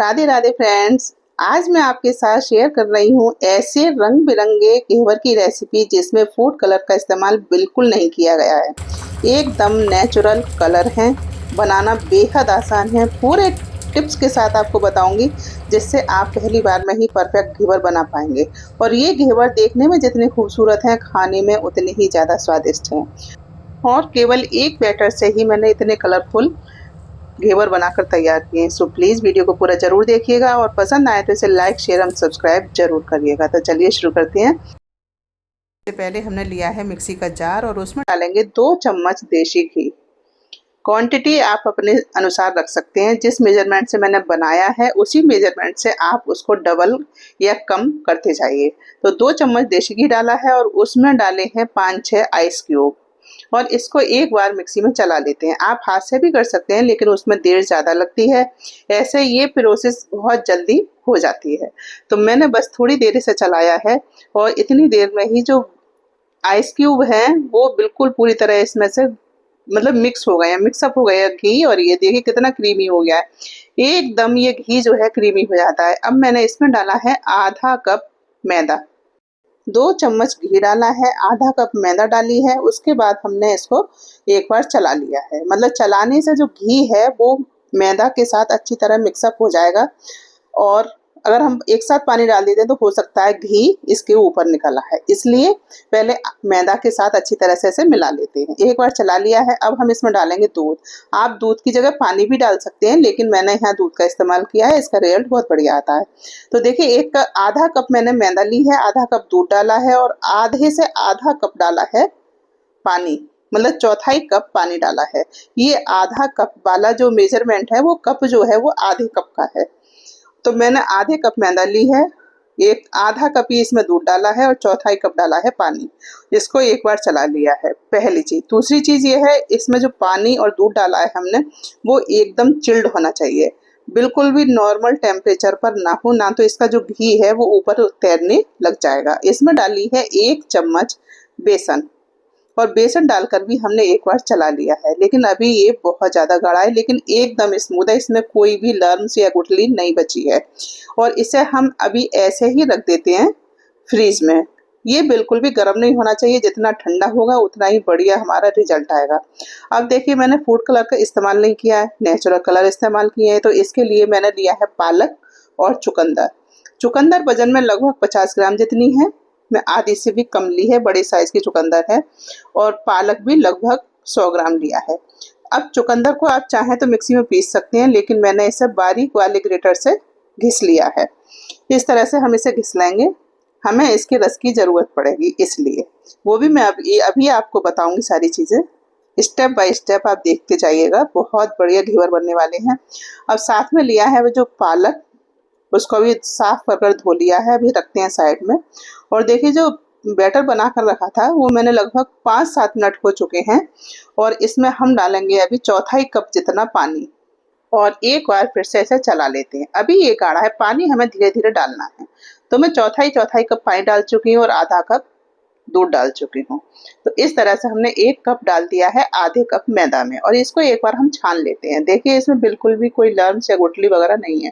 Radhe Radhe friends. आज मैं आपके साथ शेयर कर रही हूँ ऐसे रंग बिरंगे घेवर की रेसिपी जिसमें फूड कलर का इस्तेमाल बिल्कुल नहीं किया गया है। एकदम नेचुरल कलर हैं, बनाना बेहद आसान है। पूरे टिप्स के साथ आपको बताऊंगी जिससे आप पहली बार में ही परफेक्ट घेवर बना पाएंगे। और ये घेवर देखने में जितने खूबसूरत हैं, खाने में उतने ही ज़्यादा स्वादिष्ट हैं। और केवल एक बैटर से ही मैंने इतने कलरफुल घेवर बनाकर तैयार किए हैं। सो प्लीज़ वीडियो को पूरा ज़रूर देखिएगा और पसंद आए तो इसे लाइक शेयर एंड सब्सक्राइब जरूर करिएगा। तो चलिए शुरू करते हैं। सबसे पहले हमने लिया है मिक्सी का जार और उसमें डालेंगे 2 चम्मच देसी घी। क्वांटिटी आप अपने अनुसार रख सकते हैं। जिस मेजरमेंट से मैंने बनाया है उसी मेजरमेंट से आप उसको डबल या कम करते जाइए। तो 2 चम्मच देसी घी डाला है और उसमें डाले हैं 5-6 आइस क्यूब और इसको एक बार मिक्सी में चला लेते हैं। आप हाथ से भी कर सकते हैं लेकिन उसमें देर ज़्यादा लगती है। ऐसे ये प्रोसेस बहुत जल्दी हो जाती है। तो मैंने बस थोड़ी देर से चलाया है और इतनी देर में ही जो आइस क्यूब हैं वो बिल्कुल पूरी तरह इसमें से मतलब मिक्स हो गए हैं, मिक्सअप हो गया घी। और ये देखिए कितना क्रीमी हो गया है, एकदम ये घी जो है क्रीमी हो जाता है। अब मैंने इसमें डाला है आधा कप मैदा। 2 चम्मच घी डाला है, आधा कप मैदा डाली है। उसके बाद हमने इसको एक बार चला लिया है। मतलब चलाने से जो घी है वो मैदा के साथ अच्छी तरह मिक्सअप हो जाएगा। और अगर हम एक साथ पानी डाल देते हैं तो हो सकता है घी इसके ऊपर निकला है, इसलिए पहले मैदा के साथ अच्छी तरह से इसे मिला लेते हैं। एक बार चला लिया है। अब हम इसमें डालेंगे दूध। आप दूध की जगह पानी भी डाल सकते हैं लेकिन मैंने यहाँ दूध का इस्तेमाल किया है, इसका रिजल्ट बहुत बढ़िया आता है। तो देखिए आधा कप मैंने मैदा ली है, आधा कप दूध डाला है और आधे से आधा कप डाला है पानी, मतलब चौथाई कप पानी डाला है। ये आधा कप वाला जो मेजरमेंट है वो कप जो है वो आधे कप का है। तो मैंने आधे कप मैदा ली है, एक आधा कप ही इसमें दूध डाला है और चौथाई कप डाला है पानी। इसको एक बार चला लिया है, पहली चीज। दूसरी चीज ये है, इसमें जो पानी और दूध डाला है हमने वो एकदम चिल्ड होना चाहिए, बिल्कुल भी नॉर्मल टेम्परेचर पर ना हो, ना तो इसका जो घी है वो ऊपर तैरने लग जाएगा। इसमें डाली है 1 चम्मच बेसन और बेसन डालकर भी हमने एक बार चला लिया है। लेकिन अभी ये बहुत ज़्यादा गाढ़ा है लेकिन एकदम स्मूथ है, इसमें कोई भी लर्म्स या गुठली नहीं बची है। और इसे हम अभी ऐसे ही रख देते हैं फ्रीज में। ये बिल्कुल भी गर्म नहीं होना चाहिए, जितना ठंडा होगा उतना ही बढ़िया हमारा रिजल्ट आएगा। अब देखिए मैंने फूड कलर का इस्तेमाल नहीं किया है, नेचुरल कलर इस्तेमाल किए हैं। तो इसके लिए मैंने लिया है पालक और चुकंदर। चुकंदर वजन में लगभग 50 ग्राम जितनी है, मैं आधी से भी कम ली है, बड़ी साइज की चुकंदर है। और पालक भी लगभग 100 ग्राम लिया है। अब चुकंदर को आप चाहें तो मिक्सी में पीस सकते हैं लेकिन मैंने इसे बारीक वाले ग्रेटर से घिस लिया है। इस तरह से हम इसे घिस लेंगे, हमें इसके रस की ज़रूरत पड़ेगी, इसलिए वो भी मैं अभी आपको बताऊंगी सारी चीज़ें। स्टेप बाय स्टेप आप देखते जाइएगा, बहुत बढ़िया घेवर बनने वाले हैं। अब साथ में लिया है वो जो पालक, उसको भी साफ कर धो लिया है, अभी रखते हैं साइड में। और देखिए जो बैटर बना कर रखा था वो मैंने लगभग 5-7 मिनट हो चुके हैं और इसमें हम डालेंगे अभी चौथाई कप जितना पानी और एक बार फिर से ऐसे चला लेते हैं। अभी ये गाढ़ा है, पानी हमें धीरे धीरे डालना है। तो मैं चौथाई कप पानी डाल चुकी हूँ और आधा कप दूध डाल चुकी हूँ। तो इस तरह से हमने 1 कप डाल दिया है आधे कप मैदा में और इसको एक बार हम छान लेते हैं। देखिए इसमें बिल्कुल भी कोई लर्म्स या गुठली वगैरह नहीं है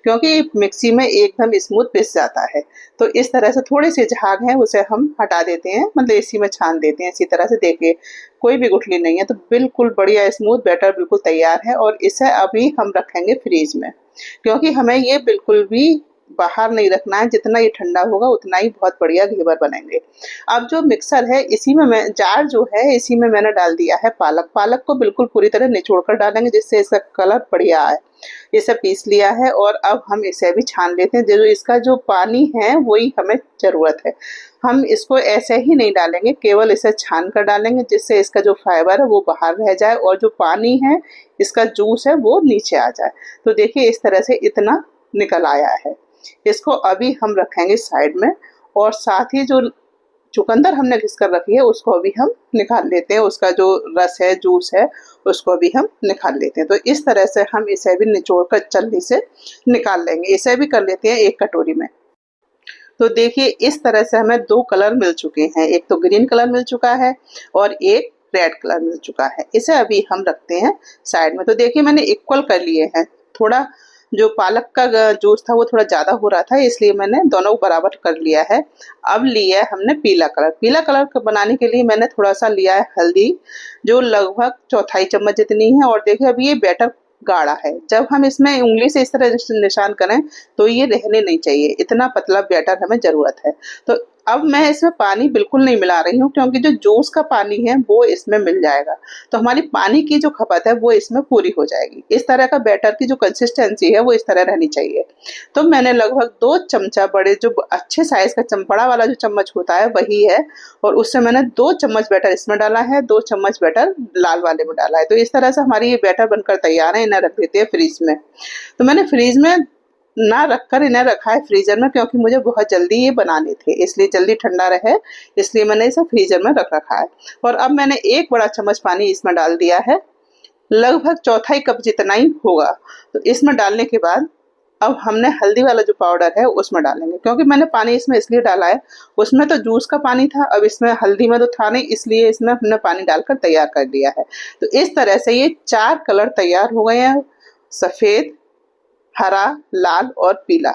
क्योंकि मिक्सी में एकदम स्मूथ पिस जाता है। तो इस तरह से थोड़ी सी झाग है उसे हम हटा देते हैं, मतलब इसी में छान देते हैं। इसी तरह से देखिए कोई भी गुठली नहीं है। तो बिल्कुल बढ़िया स्मूथ बैटर बिल्कुल तैयार है और इसे अभी हम रखेंगे फ्रीज में, क्योंकि हमें ये बिल्कुल भी बाहर नहीं रखना है। जितना ये ठंडा होगा उतना ही बहुत बढ़िया घेवर बनेंगे। अब जो मिक्सर है इसी में मैं जार जो है इसी में मैंने डाल दिया है पालक। पालक को बिल्कुल पूरी तरह निचोड़ कर डालेंगे जिससे इसका कलर बढ़िया आए। इसे पीस लिया है और अब हम इसे भी छान लेते हैं। जो इसका जो पानी है वही हमें ज़रूरत है, हम इसको ऐसे ही नहीं डालेंगे, केवल इसे छान कर डालेंगे जिससे इसका जो फाइबर है वो बाहर रह जाए और जो पानी है इसका जूस है वो नीचे आ जाए। तो देखिए इस तरह से इतना निकल आया है। इसको अभी हम रखेंगे साइड में और साथ ही जो चुकंदर हमने घिस कर रखी है उसको भी हम निकाल लेते हैं। उसका जो रस है, जूस है, उसको भी हम निकाल लेते हैं। तो इस तरह से हम इसे भी निचोड़ कर चलनी से निकाल लेंगे। इसे भी कर लेते हैं एक कटोरी में। तो देखिए इस तरह से हमें 2 कलर मिल चुके हैं, एक तो ग्रीन कलर मिल चुका है और एक रेड कलर मिल चुका है। इसे अभी हम रखते हैं साइड में। तो देखिए मैंने इक्वल कर लिए हैं, थोड़ा जो पालक का जूस था वो थोड़ा ज़्यादा हो रहा था, इसलिए मैंने दोनों को बराबर कर लिया है। अब लिया है हमने पीला कलर। पीला कलर बनाने के लिए मैंने थोड़ा-सा लिया है हल्दी, जो लगभग चौथाई चम्मच जितनी है। और देखिए अब ये बैटर गाढ़ा है। जब हम इसमें उँगली से इस तरह निशान करें तो ये रहने नहीं चाहिए, इतना पतला बैटर हमें ज़रूरत है। तो अब मैं इसमें पानी बिल्कुल नहीं मिला रही हूँ, क्योंकि जो जूस का पानी है वो इसमें मिल जाएगा, तो हमारी पानी की जो खपत है वो इसमें पूरी हो जाएगी। इस तरह का बैटर की जो कंसिस्टेंसी है वो इस तरह रहनी चाहिए। तो मैंने लगभग 2 चमचा बड़े, जो अच्छे साइज़ का बड़ा वाला जो चम्मच होता है वही है, और उससे मैंने 2 चम्मच बैटर इसमें डाला है, 2 चम्मच बैटर लाल वाले में डाला है। तो इस तरह से हमारी ये बैटर बनकर तैयार है। इन्हें रख देते हैं फ्रिज में। तो मैंने फ्रिज में ना रखकर इन्हें रखा है फ्रीजर में, क्योंकि मुझे बहुत जल्दी ये बनाने थे, इसलिए जल्दी ठंडा रहे, इसलिए मैंने इसे फ्रीजर में रख रखा है। और अब मैंने 1 बड़ा चम्मच पानी इसमें डाल दिया है, लगभग चौथाई कप जितना ही होगा। तो इसमें डालने के बाद अब हमने हल्दी वाला जो पाउडर है उसमें डालेंगे, क्योंकि मैंने पानी इसमें इसलिए डाला है, उसमें तो जूस का पानी था, अब इसमें हल्दी में तो था नहीं, इसलिए इसमें हमने पानी डालकर तैयार कर दिया है। तो इस तरह से ये 4 कलर तैयार हो गए हैं, सफ़ेद, हरा, लाल और पीला।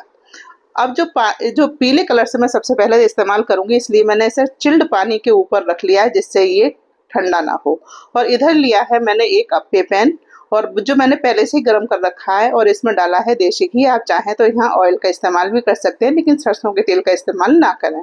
अब जो पीले कलर से मैं सबसे पहले इस्तेमाल करूंगी, इसलिए मैंने इसे चिल्ड पानी के ऊपर रख लिया है, जिससे ये ठंडा ना हो। और इधर लिया है मैंने एक अप्पे पैन, और जो मैंने पहले से ही गर्म कर रखा है, और इसमें डाला है देसी घी। आप चाहें तो यहाँ ऑयल का इस्तेमाल भी कर सकते हैं, लेकिन सरसों के तेल का इस्तेमाल ना करें।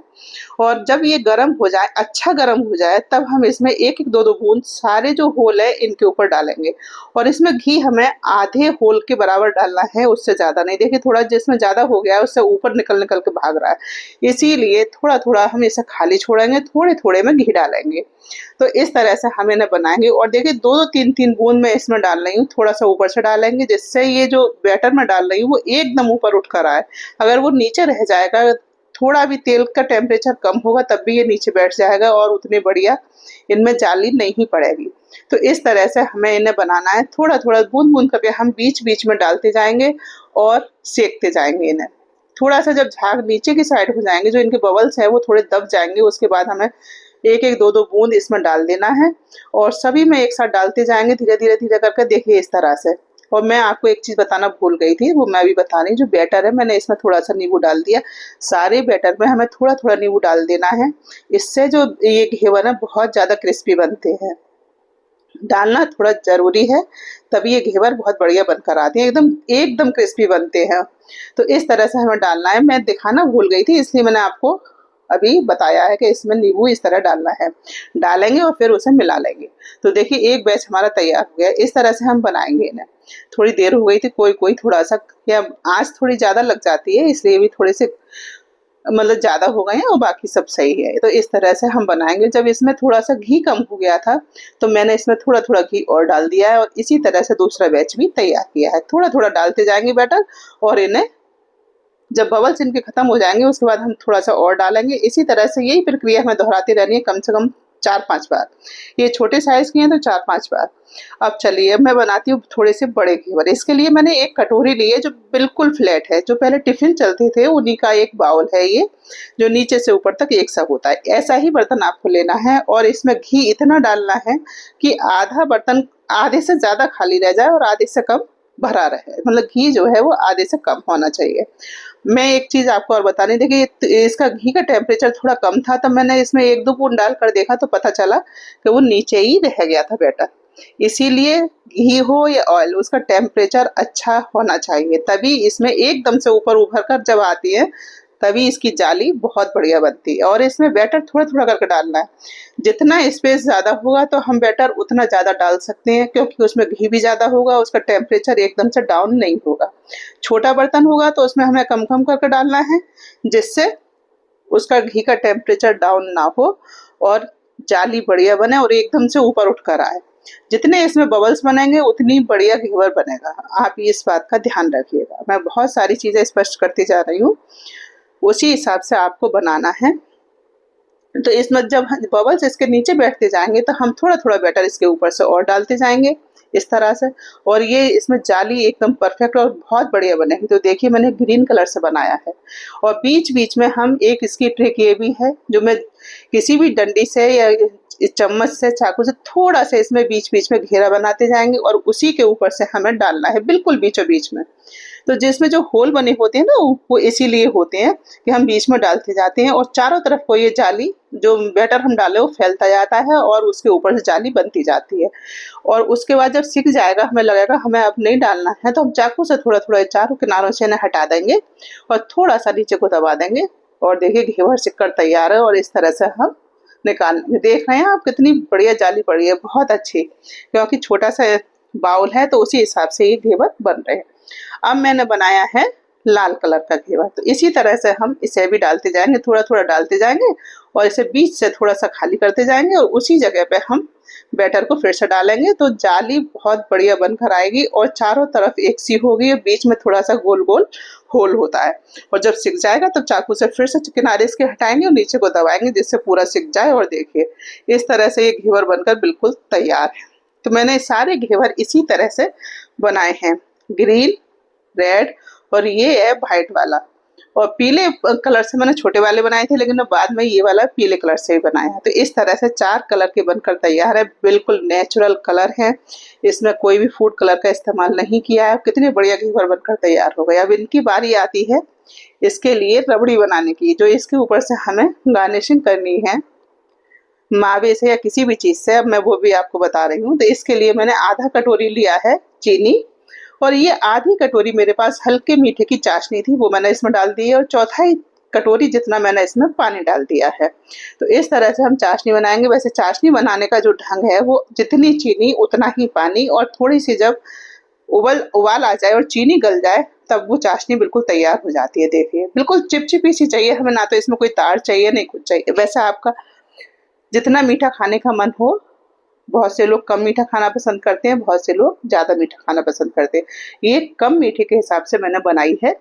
और जब ये गर्म हो जाए, अच्छा गर्म हो जाए, तब हम इसमें 1-1, 2-2 बूंद सारे जो होल है इनके ऊपर डालेंगे। और इसमें घी हमें आधे होल के बराबर डालना है, उससे ज़्यादा नहीं। देखिए थोड़ा जिसमें ज़्यादा हो गया है उससे ऊपर निकल निकल के भाग रहा है, इसीलिए थोड़ा थोड़ा हम इसे खाली छोड़ेंगे, थोड़े थोड़े में घी डालेंगे। तो इस तरह से हम इन्हें बनाएंगे। और देखिए 2-2, 3-3 बूंद मैं इसमें डाल रही हूँ, थोड़ा सा ऊपर से डालेंगे, जिससे ये जो बैटर में डाल रही हूँ वो एकदम ऊपर उठ कर आए। अगर वो नीचे रह जाएगा, थोड़ा भी तेल का टेम्परेचर कम होगा, तब भी ये नीचे बैठ जाएगा और उतने बढ़िया इनमें जाली नहीं पड़ेगी। तो इस तरह से हमें इन्हें बनाना है, थोड़ा थोड़ा बूंद बूंद करके हम बीच बीच में डालते जाएंगे और सेकते जाएंगे इन्हें। थोड़ा सा जब झाग नीचे की साइड हो जाएंगे, जो इनके बबल्स है वो थोड़े दब जाएंगे, उसके बाद हमें 1-1, 2-2 बूंद इसमें डाल देना है, और सभी में एक साथ डालते जाएंगे धीरे धीरे धीरे करके। देखिए इस तरह से। और मैं आपको एक चीज़ बताना भूल गई थी, वो मैं भी बता रही हूँ। जो बैटर है मैंने इसमें थोड़ा सा नींबू डाल दिया। सारे बैटर में हमें थोड़ा थोड़ा नींबू डाल देना है, इससे जो ये घेवर है बहुत ज़्यादा क्रिस्पी बनते हैं। डालना थोड़ा ज़रूरी है, तभी ये घेवर बहुत बढ़िया बनकर आते हैं, एकदम एकदम क्रिस्पी बनते हैं। तो इस तरह से हमें डालना है। मैं दिखाना भूल गई थी, इसलिए मैंने आपको अभी बताया है कि इसमें नींबू इस तरह डालना है। डालेंगे और फिर उसे मिला लेंगे। तो देखिए एक बैच हमारा तैयार हो गया। इस तरह से हम बनाएंगे इन्हें। थोड़ी देर हो गई थी, कोई कोई थोड़ा सा, या आँच थोड़ी ज़्यादा लग जाती है, इसलिए भी थोड़े से मतलब ज़्यादा हो गए हैं, और बाकी सब सही है। तो इस तरह से हम बनाएंगे। जब इसमें थोड़ा सा घी कम हो गया था, तो मैंने इसमें थोड़ा थोड़ा घी और डाल दिया है, और इसी तरह से दूसरा बैच भी तैयार किया है। थोड़ा थोड़ा डालते जाएंगे बैटर, और इन्हें जब बबल्स इनके खत्म हो जाएंगे उसके बाद हम थोड़ा सा और डालेंगे। इसी तरह से यही प्रक्रिया हमें दोहराती रहनी है, कम से कम 4-5 बार। ये छोटे साइज की हैं तो 4-5 बार। अब चलिए मैं बनाती हूँ थोड़े से बड़े घेवर। इसके लिए मैंने एक कटोरी ली है जो बिल्कुल फ्लैट है, जो पहले टिफिन चलते थे उन्हीं का एक बाउल है ये, जो नीचे से ऊपर तक एक सा होता है। ऐसा ही बर्तन आपको लेना है, और इसमें घी इतना डालना है कि आधा बर्तन आधे से ज़्यादा खाली रह जाए और आधे से कम भरा रहे। मतलब घी जो है वो आधे से कम होना चाहिए। मैं एक चीज़ आपको और बतानी, देखिए इसका घी का टेम्परेचर थोड़ा कम था, तब मैंने इसमें 1-2 बूंद डाल कर देखा तो पता चला कि वो नीचे ही रह गया था बैटर। इसीलिए घी हो या ऑयल, उसका टेम्परेचर अच्छा होना चाहिए, तभी इसमें एकदम से ऊपर उभर कर जब आती है, तभी इसकी जाली बहुत बढ़िया बनती है। और इसमें बैटर थोड़ा थोड़ा करके डालना है। जितना स्पेस ज़्यादा होगा तो हम बैटर उतना ज़्यादा डाल सकते हैं, क्योंकि उसमें घी भी ज़्यादा होगा, उसका टेम्परेचर एकदम से डाउन नहीं होगा। छोटा बर्तन होगा तो उसमें हमें कम कम करके डालना है, जिससे उसका घी का टेम्परेचर डाउन ना हो और जाली बढ़िया बने और एकदम से ऊपर उठ कर आए। जितने इसमें बबल्स बनेंगे उतनी बढ़िया घेवर बनेगा। आप इस बात का ध्यान रखिएगा। मैं बहुत सारी चीज़ें स्पष्ट करती जा रही हूँ, उसी हिसाब से आपको बनाना है। तो इसमें जब बबल्स इसके नीचे बैठते जाएंगे तो हम थोड़ा थोड़ा बैटर इसके ऊपर से और डालते जाएंगे इस तरह से, और ये इसमें जाली एकदम परफेक्ट और बहुत बढ़िया बनेगी। तो देखिए मैंने ग्रीन कलर से बनाया है, और बीच बीच में हम एक इसकी ट्रिक ये भी है, जो मैं किसी भी डंडी से या चम्मच से चाकू से थोड़ा सा इसमें बीच बीच में घेरा बनाते जाएंगे, और उसी के ऊपर से हमें डालना है बिल्कुल बीचों बीच में। तो जिसमें जो होल बने होते हैं ना वो इसीलिए होते हैं कि हम बीच में डालते जाते हैं और चारों तरफ को ये जाली जो बैटर हम डाले वो फैलता जाता है और उसके ऊपर से जाली बनती जाती है। और उसके बाद जब सिक जाएगा हमें लगेगा हमें अब नहीं डालना है तो हम चाकू से थोड़ा थोड़ा चारों किनारों से इन्हें हटा देंगे और थोड़ा सा नीचे को दबा देंगे और देखिए घेवर सिक कर तैयार है। और इस तरह से हम निकाल देख रहे हैं आप कितनी बढ़िया जाली पड़ी है, बहुत अच्छी, क्योंकि छोटा सा बाउल है तो उसी हिसाब से ये घेवर बन रहे हैं। अब मैंने बनाया है लाल कलर का घेवर, तो इसी तरह से हम इसे भी डालते जाएंगे, थोड़ा थोड़ा डालते जाएंगे और इसे बीच से थोड़ा सा खाली करते जाएंगे और उसी जगह पे हम बैटर को फिर से डालेंगे तो जाली बहुत बढ़िया बनकर आएगी और चारों तरफ एक सी होगी, बीच में थोड़ा सा गोल गोल होल होता है। और जब सिक जाएगा तब चाकू से फिर से किनारे इसके हटाएंगे और नीचे को दबाएंगे जिससे पूरा सिक जाए। और देखिए इस तरह से ये घेवर बनकर बिल्कुल तैयार है। तो मैंने सारे घेवर इसी तरह से बनाए हैं, ग्रीन, रेड और ये है वाइट वाला। और पीले कलर से मैंने छोटे वाले बनाए थे लेकिन बाद में ये वाला पीले कलर से ही बनाया है। तो इस तरह से 4 कलर के बनकर तैयार है, बिल्कुल नेचुरल कलर है, इसमें कोई भी फूड कलर का इस्तेमाल नहीं किया है। कितने बढ़िया घेवर बनकर तैयार हो गए। अब इनकी बारी आती है इसके लिए रबड़ी बनाने की, जो इसके ऊपर से हमें गार्निशिंग करनी है मावे से या किसी भी चीज से। अब मैं वो भी आपको बता रही हूँ। तो इसके लिए मैंने आधा कटोरी लिया है चीनी और ये आधी कटोरी मेरे पास हल्के मीठे की चाशनी थी, वो मैंने इसमें डाल दी है और चौथाई कटोरी जितना मैंने इसमें पानी डाल दिया है। तो इस तरह से हम चाशनी बनाएंगे। वैसे चाशनी बनाने का जो ढंग है वो जितनी चीनी उतना ही पानी, और थोड़ी सी जब उबाल आ जाए और चीनी गल जाए तब वो चाशनी बिल्कुल तैयार हो जाती है। देखिए बिल्कुल चिपचिपी सी चाहिए हमें, ना तो इसमें कोई तार चाहिए नहीं कुछ चाहिए। वैसे आपका जितना मीठा खाने का मन हो, बहुत से लोग कम मीठा खाना पसंद करते हैं, बहुत से लोग ज़्यादा मीठा खाना पसंद करते हैं। ये कम मीठे के हिसाब से मैंने बनाई है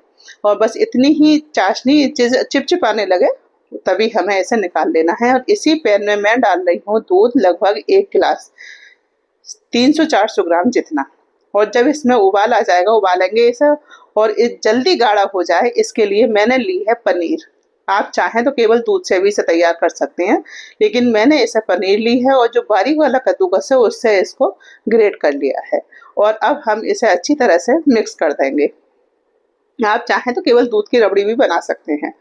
और बस इतनी ही चाशनी चिपचिपाने लगे तभी हमें ऐसे निकाल लेना है। और इसी पैन में मैं डाल रही हूँ दूध, लगभग 1 गिलास, 300-400 ग्राम जितना। और जब इसमें उबाल आ जाएगा, उबालेंगे इसे और जल्दी गाढ़ा हो जाए इसके लिए मैंने ली है पनीर। आप चाहें तो केवल दूध से भी इसे तैयार कर सकते हैं, लेकिन मैंने इसे पनीर ली है और जो बारीक वाला कद्दूकस है उससे इसको ग्रेट कर लिया है। और अब हम इसे अच्छी तरह से मिक्स कर देंगे। आप चाहें तो केवल दूध की रबड़ी भी बना सकते हैं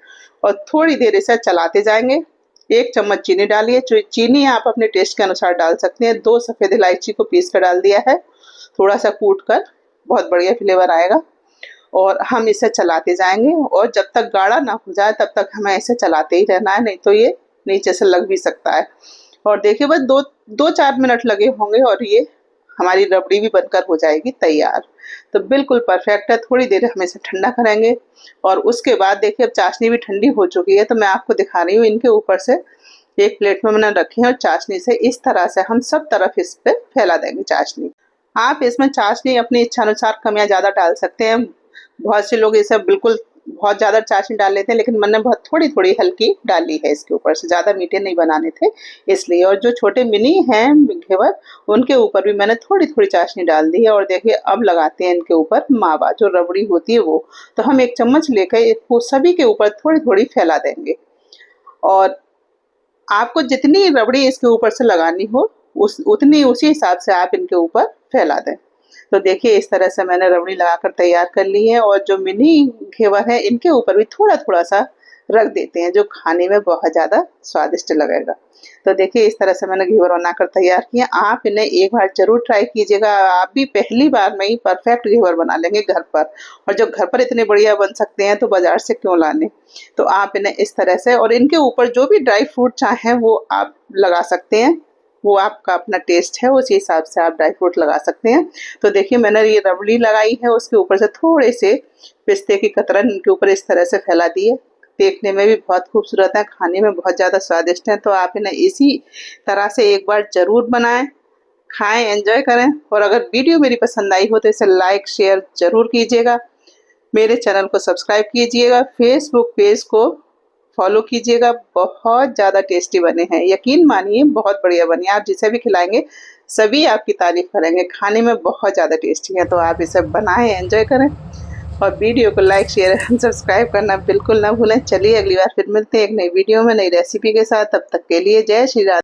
और थोड़ी देर इसे चलाते जाएंगे। 1 चम्मच चीनी डालिए, चीनी आप अपने टेस्ट के अनुसार डाल सकते हैं। 2 सफ़ेद इलायची को पीस कर डाल दिया है, थोड़ा सा कूट कर, बहुत बढ़िया फ्लेवर आएगा। और हम इसे चलाते जाएंगे और जब तक गाढ़ा ना हो जाए तब तक हमें इसे चलाते ही रहना है, नहीं तो ये नीचे से लग भी सकता है। और देखिए बस 2-4 मिनट लगे होंगे और ये हमारी रबड़ी भी बनकर हो जाएगी तैयार। तो बिल्कुल परफेक्ट है। थोड़ी देर हम इसे ठंडा करेंगे और उसके बाद देखिए अब चाशनी भी ठंडी हो चुकी है, तो मैं आपको दिखा रही हूँ। इनके ऊपर से एक प्लेट में मैंने रखी है और चाशनी से इस तरह से हम सब तरफ इस पे फैला देंगे चाशनी। आप इसमें चाशनी अपनी इच्छानुसार कम या ज़्यादा डाल सकते हैं। बहुत से लोग इसे बिल्कुल बहुत ज़्यादा चाशनी डाल लेते हैं, लेकिन मैंने बहुत थोड़ी थोड़ी हल्की डाली है इसके ऊपर से, ज़्यादा मीठे नहीं बनाने थे इसलिए। और जो छोटे मिनी हैं घेवर उनके ऊपर भी मैंने थोड़ी थोड़ी चाशनी डाल दी है। और देखिए अब लगाते हैं इनके ऊपर मावा, जो रबड़ी होती है वो। तो हम 1 चम्मच लेकर इसको सभी के ऊपर थोड़ी थोड़ी फैला देंगे और आपको जितनी रबड़ी इसके ऊपर से लगानी हो उसी हिसाब से आप इनके ऊपर फैला दें। तो देखिए इस तरह से मैंने रबड़ी लगाकर तैयार कर ली है। और जो मिनी घेवर है इनके ऊपर भी थोड़ा थोड़ा सा रख देते हैं, जो खाने में बहुत ज़्यादा स्वादिष्ट लगेगा। तो देखिए इस तरह से मैंने घेवर बनाकर तैयार किए। आप इन्हें एक बार जरूर ट्राई कीजिएगा, आप भी पहली बार में ही परफेक्ट घेवर बना लेंगे घर पर। और जब घर पर इतने बढ़िया बन सकते हैं तो बाजार से क्यों लाने। तो आप इन्हें इस तरह से, और इनके ऊपर जो भी ड्राई फ्रूट चाहें वो आप लगा सकते हैं, वो आपका अपना टेस्ट है, उसी हिसाब से आप ड्राई फ्रूट लगा सकते हैं। तो देखिए मैंने ये रबड़ी लगाई है, उसके ऊपर से थोड़े से पिस्ते की कतरन इनके ऊपर इस तरह से फैला दिए। देखने में भी बहुत खूबसूरत है, खाने में बहुत ज़्यादा स्वादिष्ट है। तो आप इन्हें इसी तरह से एक बार ज़रूर बनाएं, खाएं, एंजॉय करें। और अगर वीडियो मेरी पसंद आई हो तो इसे लाइक शेयर ज़रूर कीजिएगा, मेरे चैनल को सब्सक्राइब कीजिएगा, फेसबुक पेज को फॉलो कीजिएगा। बहुत ज़्यादा टेस्टी बने हैं, यकीन मानिए बहुत बढ़िया बने। आप जिसे भी खिलाएंगे सभी आपकी तारीफ करेंगे, खाने में बहुत ज़्यादा टेस्टी है। तो आप इसे बनाएं, एंजॉय करें और वीडियो को लाइक शेयर सब्सक्राइब करना बिल्कुल ना भूलें। चलिए अगली बार फिर मिलते हैं एक नई वीडियो में, नई रेसिपी के साथ। तब तक के लिए जय श्री राधे।